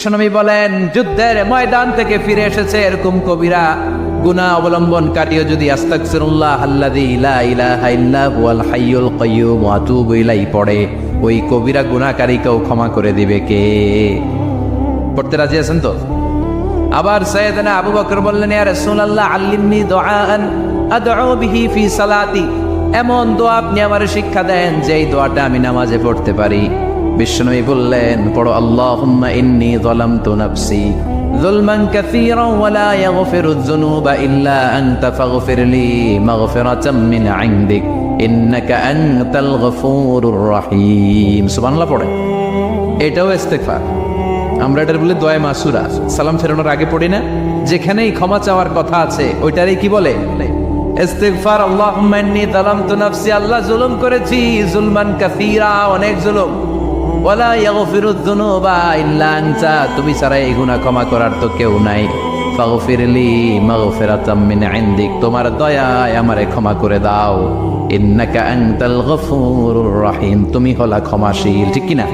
বিশ্বনবী বলেন, যুদ্ধের ময়দান থেকে ফিরে এসেছে এরকম কবিরা গুনাহ অবলম্বনকারীও যদি আস্তাগফিরুল্লাহ আল্লাযী লা ইলাহা ইল্লা হুয়াল হাইয়ুল কাইয়্যুম ওয়া আতুবু ইলাইহি পড়ে, ওই কবিরা গুনাহকারীকেও ক্ষমা করে দিবে কে? পড়তে রাজি আছেন তো? আবার সাইয়েদনা আবু বকর বললেন, ইয়া রাসূলুল্লাহ আল্লিমনি দুআআন আদউ বিহি ফি সালাতি, এমন দোয়া আপনি আমারে শিক্ষা দেন যেই দোয়াটা আমি নামাজে পড়তে পারি। বিশ্বনবী বললেন, পড়ো আল্লাহুম্মা ইন্নী যালামতু নাফসি যুলমান কাসীরান ওয়া লা ইয়াগফিরুয যুনুবা ইল্লা আনতা ফাগফিরলি মাগফিরাতাম মিন ইনদিক ইন্নাকা আনতাল গফুরুর রহিম। সুবহানাল্লাহ পড়ে। এটাও ইস্তেগফার। আমরা এটার বলে দোয়া মাসুরা, সালাম ফেরানোর আগে পড়ি না? যেখানেই ক্ষমা চাওয়ার কথা আছে ওইটারই কি বলে? ইস্তেগফার। আল্লাহুম্মা ইন্নী যালামতু নাফসি, আল্লাহ জুলুম করেছি, যুলমান কাসীরা, অনেক জুলুম। ওয়ালা ইয়াগফিরুয যুনুবা ইল্লা আনতা, তুমি ছাড়া এই গুনাহ ক্ষমা করার তো কেউ নাই। ফাগফিরলি মাগফিরাতাম মিন ইনদিক, তোমার দয়ায় আমারে ক্ষমা করে দাও। ইন্নাকা আনতাল গফুরুর রহিম, তুমি হলা ক্ষমাশীল। ঠিক কি না?